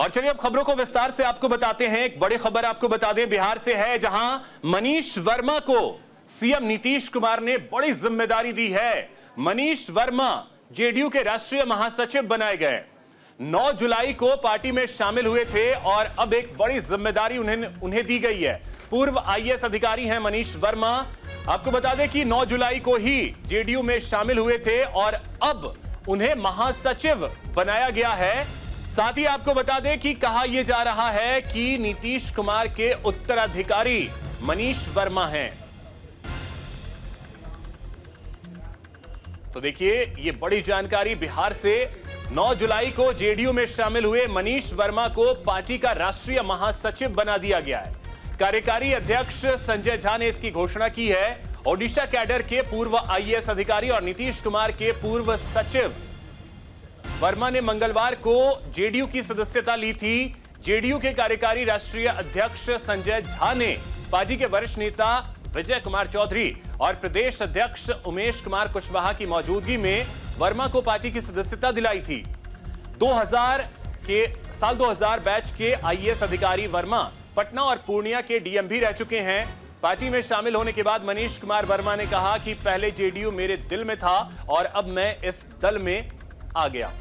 और चलिए अब खबरों को विस्तार से आपको बताते हैं। एक बड़ी खबर आपको बता दें, बिहार से है, जहां मनीष वर्मा को सीएम नीतीश कुमार ने बड़ी जिम्मेदारी दी है। मनीष वर्मा जेडीयू के राष्ट्रीय महासचिव बनाए गए। 9 जुलाई को पार्टी में शामिल हुए थे और अब एक बड़ी जिम्मेदारी उन्हें दी गई है। पूर्व आईएएस अधिकारी हैं मनीष वर्मा। आपको बता दें कि 9 जुलाई को ही जेडीयू में शामिल हुए थे और अब उन्हें महासचिव बनाया गया है। साथ ही आपको बता दें कि कहा यह जा रहा है कि नीतीश कुमार के उत्तराधिकारी मनीष वर्मा हैं। तो देखिए, ये बड़ी जानकारी बिहार से। 9 जुलाई को जेडीयू में शामिल हुए मनीष वर्मा को पार्टी का राष्ट्रीय महासचिव बना दिया गया है। कार्यकारी अध्यक्ष संजय झा ने इसकी घोषणा की है। ओडिशा कैडर के पूर्व आईएएस अधिकारी और नीतीश कुमार के पूर्व सचिव वर्मा ने मंगलवार को जेडीयू की सदस्यता ली थी। जेडीयू के कार्यकारी राष्ट्रीय अध्यक्ष संजय झा ने पार्टी के वरिष्ठ नेता विजय कुमार चौधरी और प्रदेश अध्यक्ष उमेश कुमार कुशवाहा की मौजूदगी में वर्मा को पार्टी की सदस्यता दिलाई थी। 2000 बैच के आईएएस अधिकारी वर्मा पटना और पूर्णिया के डीएम भी रह चुके हैं। पार्टी में शामिल होने के बाद मनीष कुमार वर्मा ने कहा कि पहले जेडीयू मेरे दिल में था और अब मैं इस दल में आ गया।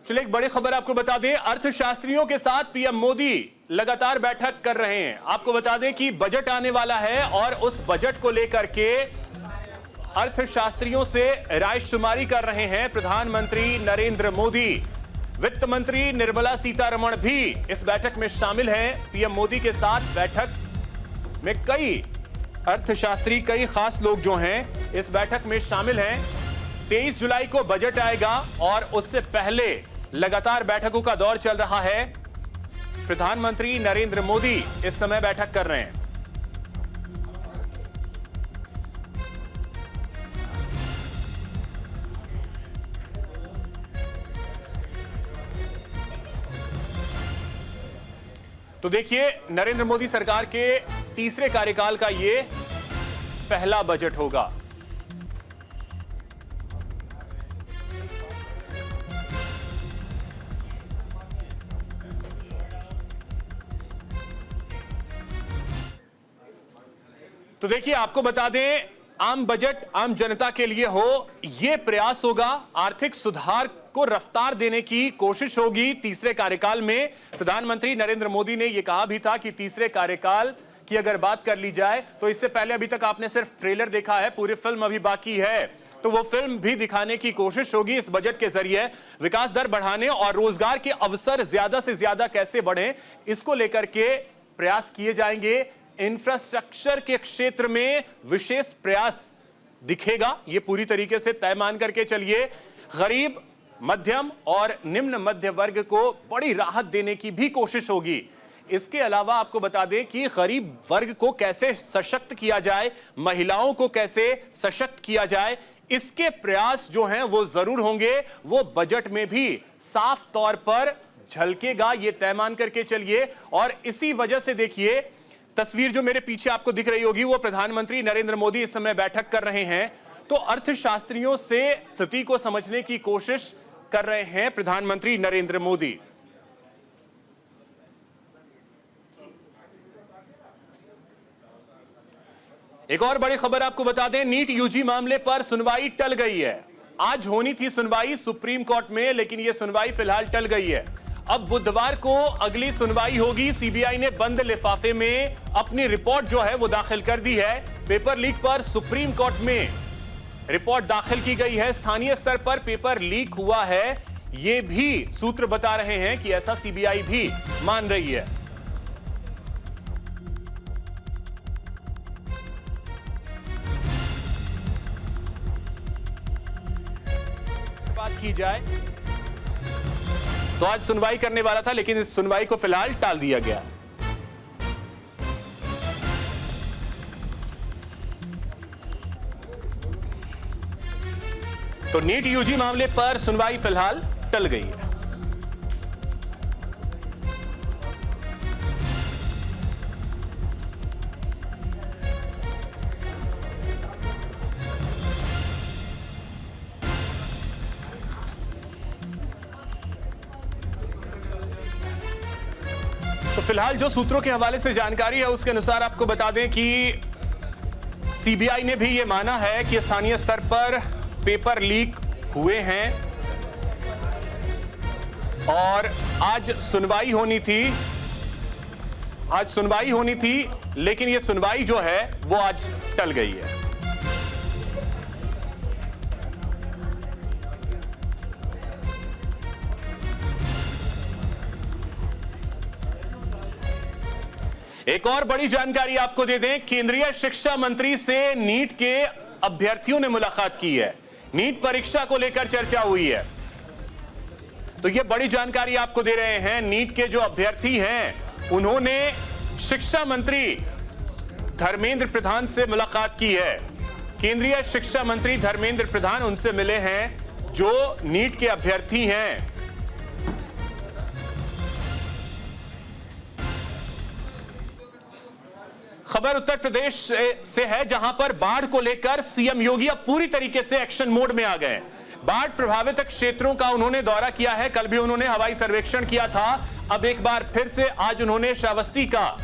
चलिए एक बड़ी खबर आपको बता दें, अर्थशास्त्रियों के साथ पीएम मोदी लगातार बैठक कर रहे हैं। आपको बता दें कि बजट आने वाला है और उस बजट को लेकर के अर्थशास्त्रियों से रायशुमारी कर रहे हैं प्रधानमंत्री नरेंद्र मोदी। वित्त मंत्री निर्मला सीतारमण भी इस बैठक में शामिल हैं। पीएम मोदी के साथ बैठक में कई अर्थशास्त्री, कई खास लोग जो हैं इस बैठक में शामिल हैं। 23 जुलाई को बजट आएगा और उससे पहले लगातार बैठकों का दौर चल रहा है। प्रधानमंत्री नरेंद्र मोदी इस समय बैठक कर रहे हैं। तो देखिए, नरेंद्र मोदी सरकार के तीसरे कार्यकाल का ये पहला बजट होगा। तो देखिए, आपको बता दें, आम बजट आम जनता के लिए हो, यह प्रयास होगा। आर्थिक सुधार को रफ्तार देने की कोशिश होगी तीसरे कार्यकाल में। प्रधानमंत्री नरेंद्र मोदी ने यह कहा भी था कि तीसरे कार्यकाल की अगर बात कर ली जाए तो इससे पहले अभी तक आपने सिर्फ ट्रेलर देखा है, पूरी फिल्म अभी बाकी है। तो वो फिल्म भी दिखाने की कोशिश होगी इस बजट के जरिए। विकास दर बढ़ाने और रोजगार के अवसर ज्यादा से ज्यादा कैसे बढ़े, इसको लेकर के प्रयास किए जाएंगे। इंफ्रास्ट्रक्चर के क्षेत्र में विशेष प्रयास दिखेगा, यह पूरी तरीके से तय मान करके चलिए। गरीब, मध्यम और निम्न मध्य वर्ग को बड़ी राहत देने की भी कोशिश होगी। इसके अलावा आपको बता दें कि गरीब वर्ग को कैसे सशक्त किया जाए, महिलाओं को कैसे सशक्त किया जाए, इसके प्रयास जो हैं वो जरूर होंगे। वो बजट में भी साफ तौर पर झलकेगा, ये तय मान करके चलिए। और इसी वजह से देखिए, तस्वीर जो मेरे पीछे आपको दिख रही होगी, वो प्रधानमंत्री नरेंद्र मोदी इस समय बैठक कर रहे हैं। तो अर्थशास्त्रियों से स्थिति को समझने की कोशिश कर रहे हैं प्रधानमंत्री नरेंद्र मोदी। एक और बड़ी खबर आपको बता दें, नीट यूजी मामले पर सुनवाई टल गई है। आज होनी थी सुनवाई सुप्रीम कोर्ट में, लेकिन यह सुनवाई फिलहाल टल गई है। अब बुधवार को अगली सुनवाई होगी। सीबीआई ने बंद लिफाफे में अपनी रिपोर्ट जो है वो दाखिल कर दी है। पेपर लीक पर सुप्रीम कोर्ट में रिपोर्ट दाखिल की गई है। स्थानीय स्तर पर पेपर लीक हुआ है, ये भी सूत्र बता रहे हैं कि ऐसा सीबीआई भी मान रही है। बात की जाए तो आज सुनवाई करने वाला था, लेकिन इस सुनवाई को फिलहाल टाल दिया गया। तो नीट यूजी मामले पर सुनवाई फिलहाल टल गई है। फिलहाल जो सूत्रों के हवाले से जानकारी है उसके अनुसार आपको बता दें कि सीबीआई ने भी ये माना है कि स्थानीय स्तर पर पेपर लीक हुए हैं और आज सुनवाई होनी थी, लेकिन ये सुनवाई जो है वो आज टल गई है। एक और बड़ी जानकारी आपको दे दें, केंद्रीय शिक्षा मंत्री से नीट के अभ्यर्थियों ने मुलाकात की है। नीट परीक्षा को लेकर चर्चा हुई है, तो यह बड़ी जानकारी आपको दे रहे हैं। नीट के जो अभ्यर्थी हैं उन्होंने शिक्षा मंत्री धर्मेंद्र प्रधान से मुलाकात की है। केंद्रीय शिक्षा मंत्री धर्मेंद्र प्रधान उनसे मिले हैं जो नीट के अभ्यर्थी हैं। खबर उत्तर प्रदेश से है, जहां पर बाढ़ को लेकर सीएम योगी अब पूरी तरीके से एक्शन मोड में आ गए। बाढ़ प्रभावित क्षेत्रों का उन्होंने दौरा किया है। कल भी उन्होंने हवाई सर्वेक्षण किया था। अब एक बार फिर से आज उन्होंने श्रावस्ती का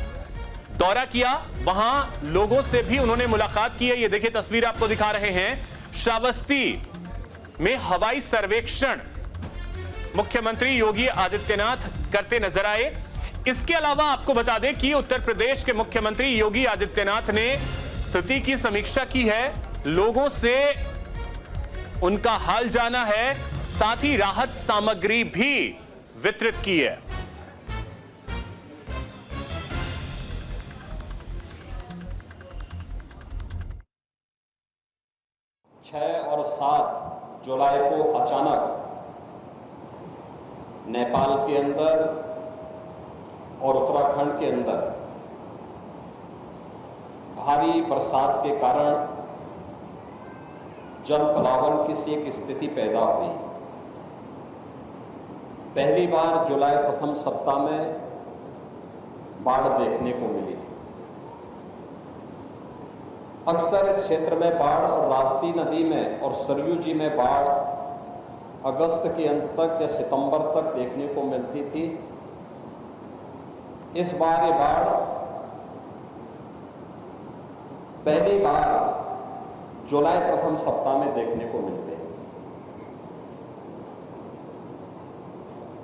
दौरा किया, वहां लोगों से भी उन्होंने मुलाकात की है। ये देखिए तस्वीर आपको दिखा रहे हैं, श्रावस्ती में हवाई सर्वेक्षण मुख्यमंत्री योगी आदित्यनाथ करते नजर आए। इसके अलावा आपको बता दें कि उत्तर प्रदेश के मुख्यमंत्री योगी आदित्यनाथ ने स्थिति की समीक्षा की है, लोगों से उनका हाल जाना है, साथ ही राहत सामग्री भी वितरित की है। 6 और 7 जुलाई को अचानक नेपाल के अंदर और उत्तराखंड के अंदर भारी बरसात के कारण जल प्लावन की एक स्थिति पैदा हुई। पहली बार जुलाई प्रथम सप्ताह में बाढ़ देखने को मिली। अक्सर इस क्षेत्र में बाढ़ और राप्ती नदी में और सरयू जी में बाढ़ अगस्त के अंत तक या सितंबर तक देखने को मिलती थी। इस बार ये बाढ़ पहली बार जुलाई प्रथम सप्ताह में देखने को मिलते हैं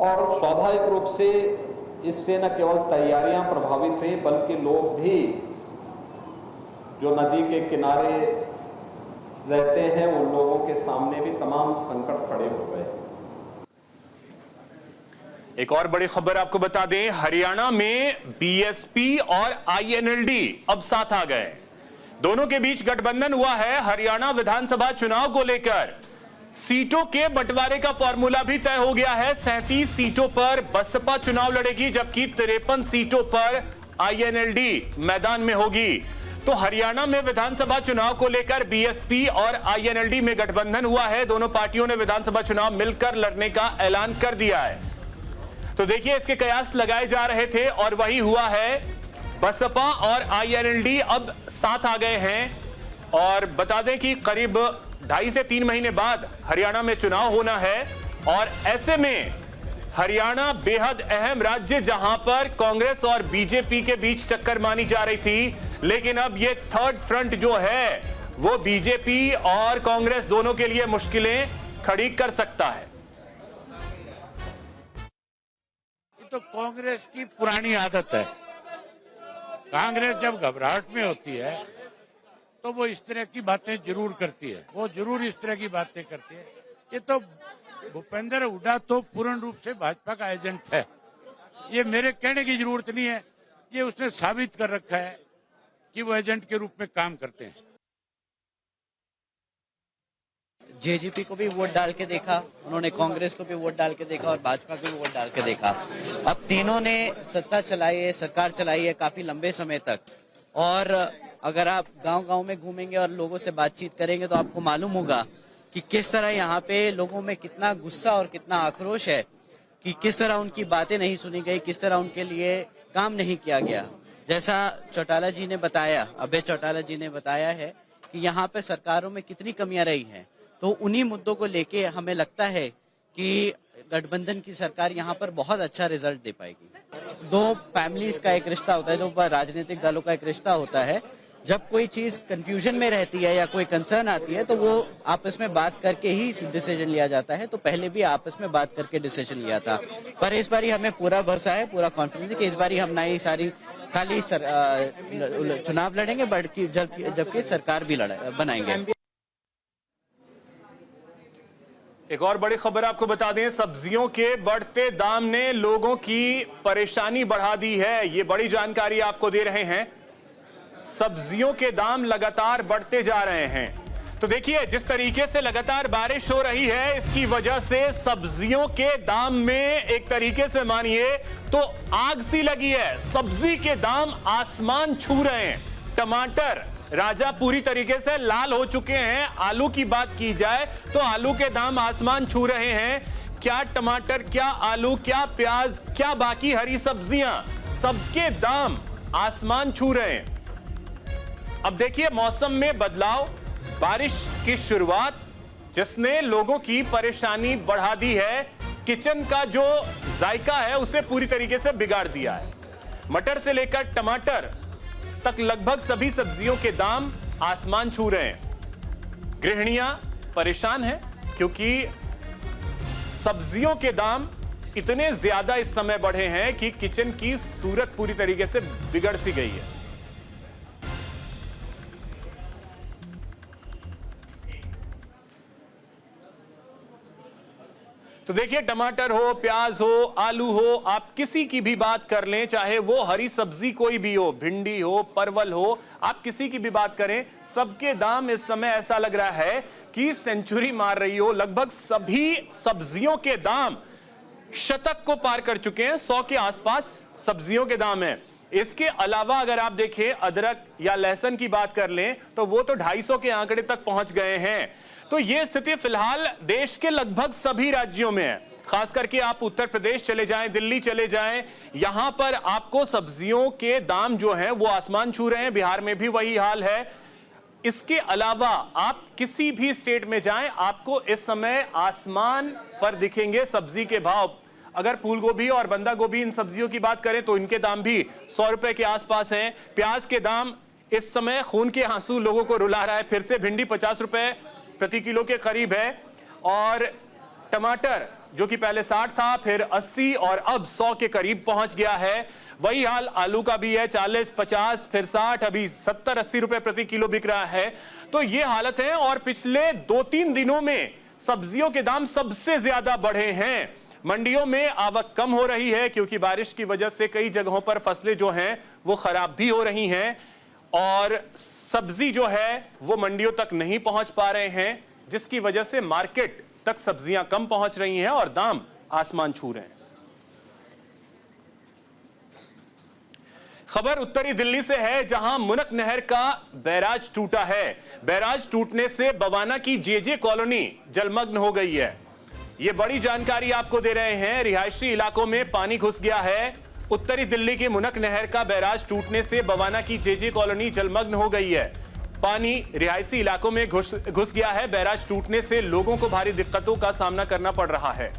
और स्वाभाविक रूप से इससे न केवल तैयारियां प्रभावित हुई बल्कि लोग भी जो नदी के किनारे रहते हैं उन लोगों के सामने भी तमाम संकट खड़े हो गए। एक और बड़ी खबर आपको बता दें, हरियाणा में बीएसपी और आईएनएलडी अब साथ आ गए। दोनों के बीच गठबंधन हुआ है। हरियाणा विधानसभा चुनाव को लेकर सीटों के बंटवारे का फॉर्मूला भी तय हो गया है। 37 सीटों पर बसपा चुनाव लड़ेगी, जबकि 53 सीटों पर आईएनएलडी मैदान में होगी। तो हरियाणा में विधानसभा चुनाव को लेकर बीएसपी और आईएनएलडी में गठबंधन हुआ है। दोनों पार्टियों ने विधानसभा चुनाव मिलकर लड़ने का ऐलान कर दिया है। तो देखिए, इसके कयास लगाए जा रहे थे और वही हुआ है। बसपा और आईएनएलडी अब साथ आ गए हैं और बता दें कि करीब 2.5 से 3 महीने बाद हरियाणा में चुनाव होना है और ऐसे में हरियाणा बेहद अहम राज्य, जहां पर कांग्रेस और बीजेपी के बीच टक्कर मानी जा रही थी, लेकिन अब ये थर्ड फ्रंट जो है वो बीजेपी और कांग्रेस दोनों के लिए मुश्किलें खड़ी कर सकता है। तो कांग्रेस की पुरानी आदत है, कांग्रेस जब घबराहट में होती है तो वो इस तरह की बातें जरूर करती है, वो जरूर इस तरह की बातें करती है। ये तो भूपेंद्र हुड्डा तो पूर्ण रूप से भाजपा का एजेंट है, ये मेरे कहने की जरूरत नहीं है, ये उसने साबित कर रखा है कि वो एजेंट के रूप में काम करते हैं। जेजेपी को भी वोट डाल के देखा, उन्होंने कांग्रेस को भी वोट डाल के देखा और भाजपा को भी वोट डाल के देखा। अब तीनों ने सत्ता चलाई है, सरकार चलाई है काफी लंबे समय तक। और अगर आप गांव-गांव में घूमेंगे और लोगों से बातचीत करेंगे तो आपको मालूम होगा कि किस तरह यहाँ पे लोगों में कितना गुस्सा और कितना आक्रोश है, कि किस तरह उनकी बातें नहीं सुनी गई, किस तरह उनके लिए काम नहीं किया गया। जैसा चौटाला जी ने बताया, अभय चौटाला जी ने बताया है कि यहाँ पे सरकारों में कितनी कमियां रही हैं। तो उन्हीं मुद्दों को लेके हमें लगता है कि गठबंधन की सरकार यहाँ पर बहुत अच्छा रिजल्ट दे पाएगी। दो फैमिलीज का एक रिश्ता होता है, दो राजनीतिक दलों का एक रिश्ता होता है। जब कोई चीज कंफ्यूजन में रहती है या कोई कंसर्न आती है तो वो आपस में बात करके ही डिसीजन लिया जाता है। तो पहले भी आपस में बात करके डिसीजन लिया था, पर इस बारी हमें पूरा भरोसा है, पूरा कॉन्फिडेंस है कि इस बारी हम नई सारी खाली चुनाव लड़ेंगे, बल्कि जबकि सरकार भी बनाएंगे। एक और बड़ी खबर आपको बता दें, सब्जियों के बढ़ते दाम ने लोगों की परेशानी बढ़ा दी है। ये बड़ी जानकारी आपको दे रहे हैं। सब्जियों के दाम लगातार बढ़ते जा रहे हैं। तो देखिए, जिस तरीके से लगातार बारिश हो रही है, इसकी वजह से सब्जियों के दाम में एक तरीके से मानिए तो आग सी लगी है। सब्जी के दाम आसमान छू रहे हैं। टमाटर राजा पूरी तरीके से लाल हो चुके हैं। आलू की बात की जाए तो आलू के दाम आसमान छू रहे हैं। क्या टमाटर, क्या आलू, क्या प्याज, क्या बाकी हरी सब्जियां, सबके दाम आसमान छू रहे हैं। अब देखिए, मौसम में बदलाव, बारिश की शुरुआत जिसने लोगों की परेशानी बढ़ा दी है, किचन का जो जायका है उसे पूरी तरीके से बिगाड़ दिया है। मटर से लेकर टमाटर तक लगभग सभी सब्जियों के दाम आसमान छू रहे हैं। गृहिणियां परेशान हैं क्योंकि सब्जियों के दाम इतने ज्यादा इस समय बढ़े हैं कि किचन की सूरत पूरी तरीके से बिगड़ सी गई है। तो देखिए, टमाटर हो, प्याज हो, आलू हो, आप किसी की भी बात कर लें, चाहे वो हरी सब्जी कोई भी हो, भिंडी हो, परवल हो, आप किसी की भी बात करें, सबके दाम इस समय ऐसा लग रहा है कि सेंचुरी मार रही हो। लगभग सभी सब्जियों के दाम शतक को पार कर चुके हैं। 100 के आसपास सब्जियों के दाम हैं। इसके अलावा अगर आप देखें, अदरक या लहसुन की बात कर लें तो वो तो 250 के आंकड़े तक पहुंच गए हैं। तो ये स्थिति फिलहाल देश के लगभग सभी राज्यों में है। खास करके आप उत्तर प्रदेश चले जाएं, दिल्ली चले जाएं, यहां पर आपको सब्जियों के दाम जो हैं वो आसमान छू रहे हैं। बिहार में भी वही हाल है। इसके अलावा आप किसी भी स्टेट में जाएं, आपको इस समय आसमान पर दिखेंगे सब्जी के भाव। अगर फूल गोभी और बंदा गोभी, इन सब्जियों की बात करें तो इनके दाम भी 100 रुपए के आसपास हैं। प्याज के दाम इस समय खून के आंसू लोगों को रुला रहा है। फिर से भिंडी 50 रुपए प्रति किलो के करीब है, और टमाटर जो कि पहले 60 था, फिर 80 और अब 100 के करीब पहुंच गया है। वही हाल आलू का भी है, 40, 50, फिर 60, अभी 70-80 रुपए प्रति किलो बिक रहा है। तो ये हालत है। और पिछले 2-3 दिनों में सब्जियों के दाम सबसे ज्यादा बढ़े हैं। मंडियों में आवक कम हो रही है क्योंकि बारिश की वजह से कई जगहों पर फसलें जो हैं वो खराब भी हो रही हैं, और सब्जी जो है वो मंडियों तक नहीं पहुंच पा रहे हैं, जिसकी वजह से मार्केट तक सब्जियां कम पहुंच रही हैं और दाम आसमान छू रहे हैं। खबर उत्तरी दिल्ली से है, जहां मुनक नहर का बैराज टूटा है। बैराज टूटने से बवाना की जेजे कॉलोनी जलमग्न हो गई है। यह बड़ी जानकारी आपको दे रहे हैं। रिहायशी इलाकों में पानी घुस गया है। उत्तरी दिल्ली की मुनक नहर का बैराज टूटने से बवाना की जेजे कॉलोनी जलमग्न हो गई है। पानी रिहायशी इलाकों में घुस गया है। बैराज टूटने से लोगों को भारी दिक्कतों का सामना करना पड़ रहा है।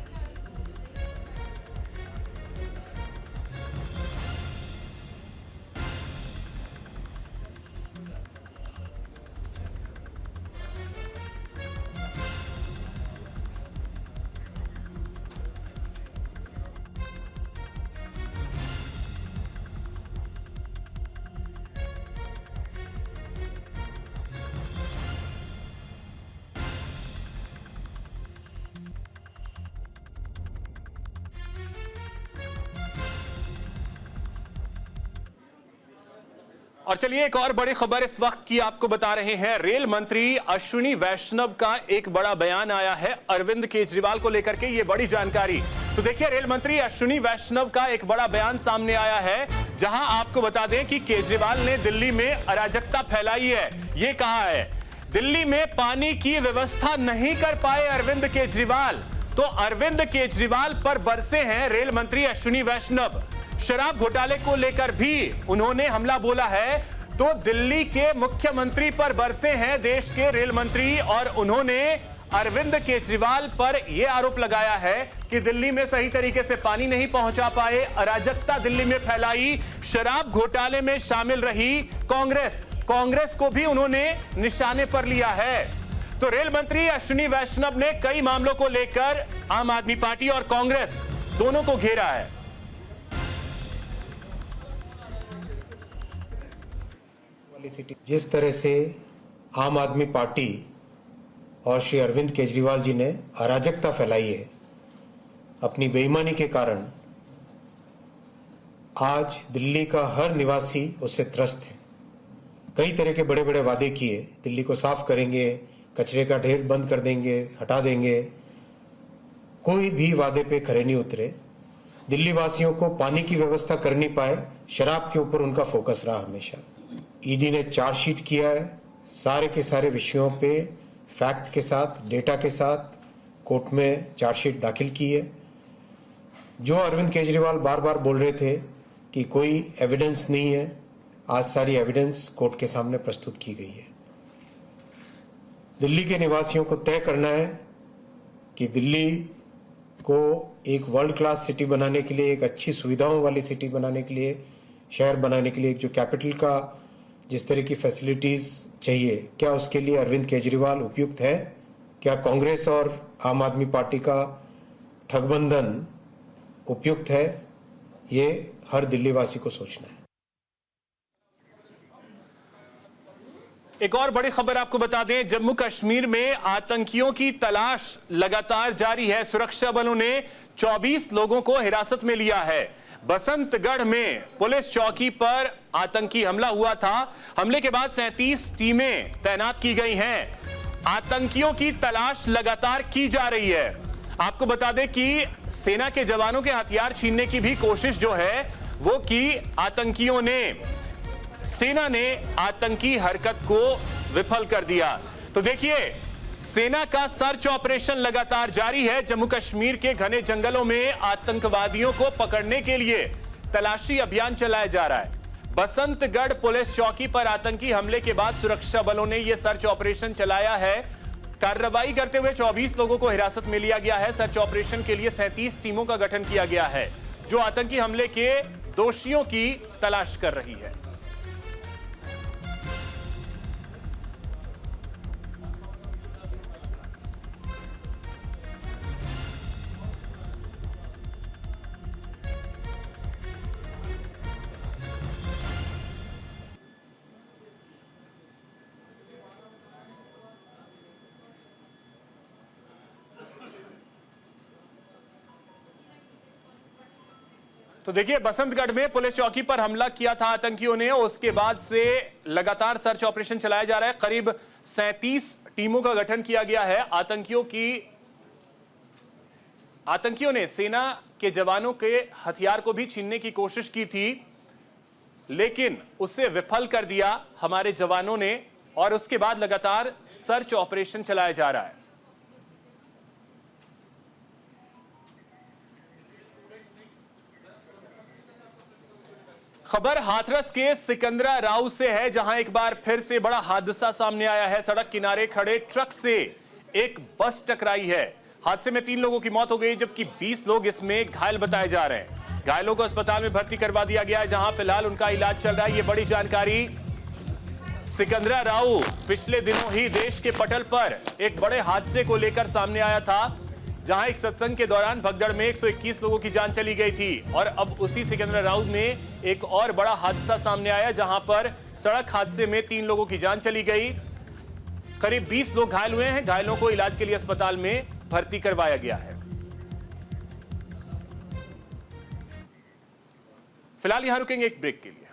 और चलिए, एक और बड़ी खबर इस वक्त की आपको बता रहे हैं। रेल मंत्री अश्विनी वैष्णव का एक बड़ा बयान आया है अरविंद केजरीवाल को लेकर के। ये बड़ी जानकारी, तो देखिए, रेल मंत्री अश्विनी वैष्णव का एक बड़ा बयान सामने आया है, जहां आपको बता दें कि केजरीवाल ने दिल्ली में अराजकता फैलाई है। ये कहा है, दिल्ली में पानी की व्यवस्था नहीं कर पाए अरविंद केजरीवाल, तो अरविंद केजरीवाल पर बरसे हैं रेल मंत्री अश्विनी वैष्णव। शराब घोटाले को लेकर भी उन्होंने हमला बोला है, तो दिल्ली के मुख्यमंत्री पर बरसे हैं देश के रेल मंत्री, और उन्होंने अरविंद केजरीवाल पर यह आरोप लगाया है कि दिल्ली में सही तरीके से पानी नहीं पहुंचा पाए, अराजकता दिल्ली में फैलाई, शराब घोटाले में शामिल रही कांग्रेस को भी उन्होंने निशाने पर लिया है। तो रेल मंत्री अश्विनी वैष्णव ने कई मामलों को लेकर आम आदमी पार्टी और कांग्रेस दोनों को घेरा है। जिस तरह से आम आदमी पार्टी और श्री अरविंद केजरीवाल जी ने अराजकता फैलाई है अपनी बेईमानी के कारण, आज दिल्ली का हर निवासी उससे त्रस्त है। कई तरह के बड़े बड़े वादे किए, दिल्ली को साफ करेंगे, कचरे का ढेर बंद कर देंगे, हटा देंगे, कोई भी वादे पे खरे नहीं उतरे। दिल्ली वासियों को पानी की व्यवस्था कर नहीं पाए, शराब के ऊपर उनका फोकस रहा हमेशा। ईडी ने चार्जशीट किया है, सारे के सारे विषयों पे फैक्ट के साथ, डेटा के साथ कोर्ट में चार्जशीट दाखिल की है। जो अरविंद केजरीवाल बार बार बोल रहे थे कि कोई एविडेंस नहीं है, आज सारी एविडेंस कोर्ट के सामने प्रस्तुत की गई है। दिल्ली के निवासियों को तय करना है कि दिल्ली को एक वर्ल्ड क्लास सिटी बनाने के लिए, एक अच्छी सुविधाओं वाली सिटी बनाने के लिए, शहर बनाने के लिए, एक जो कैपिटल का जिस तरह की फैसिलिटीज चाहिए, क्या उसके लिए अरविंद केजरीवाल उपयुक्त है? क्या कांग्रेस और आम आदमी पार्टी का ठगबंधन उपयुक्त है? ये हर दिल्ली वासी को सोचना है। एक और बड़ी खबर आपको बता दें, जम्मू कश्मीर में आतंकियों की तलाश लगातार जारी है। सुरक्षा बलों ने 24 लोगों को हिरासत में लिया है। बसंतगढ़ में पुलिस चौकी पर आतंकी हमला हुआ था। हमले के बाद 37 टीमें तैनात की गई हैं। आतंकियों की तलाश लगातार की जा रही है। आपको बता दें कि सेना के जवानों के हथियार छीनने की भी कोशिश जो है वो की आतंकियों ने। सेना ने आतंकी हरकत को विफल कर दिया। तो देखिए, सेना का सर्च ऑपरेशन लगातार जारी है। जम्मू कश्मीर के घने जंगलों में आतंकवादियों को पकड़ने के लिए तलाशी अभियान चलाया जा रहा है। बसंतगढ़ पुलिस चौकी पर आतंकी हमले के बाद सुरक्षा बलों ने यह सर्च ऑपरेशन चलाया है। कार्रवाई करते हुए 24 लोगों को हिरासत में लिया गया है। सर्च ऑपरेशन के लिए 37 टीमों का गठन किया गया है जो आतंकी हमले के दोषियों की तलाश कर रही है। तो देखिए, बसंतगढ़ में पुलिस चौकी पर हमला किया था आतंकियों ने। उसके बाद से लगातार सर्च ऑपरेशन चलाया जा रहा है। करीब 37 टीमों का गठन किया गया है। आतंकियों ने सेना के जवानों के हथियार को भी छीनने की कोशिश की थी, लेकिन उसे विफल कर दिया हमारे जवानों ने। और उसके बाद लगातार सर्च ऑपरेशन चलाया जा रहा है। खबर हाथरस के सिकंदरा राव से है, जहां एक बार फिर से बड़ा हादसा सामने आया है। सड़क किनारे खड़े ट्रक से एक बस टकराई है। हादसे में 3 लोगों की मौत हो गई, जबकि 20 लोग इसमें घायल बताए जा रहे हैं। घायलों को अस्पताल में भर्ती करवा दिया गया है, जहां फिलहाल उनका इलाज चल रहा है। ये बड़ी जानकारी। सिकंदरा राव पिछले दिनों ही देश के पटल पर एक बड़े हादसे को लेकर सामने आया था, जहां एक सत्संग के दौरान भगदड़ में 121 लोगों की जान चली गई थी। और अब उसी सिकंदरा राव में एक और बड़ा हादसा सामने आया, जहां पर सड़क हादसे में 3 लोगों की जान चली गई। करीब 20 लोग घायल हुए हैं। घायलों को इलाज के लिए अस्पताल में भर्ती करवाया गया है। फिलहाल यहां रुकेंगे एक ब्रेक के लिए।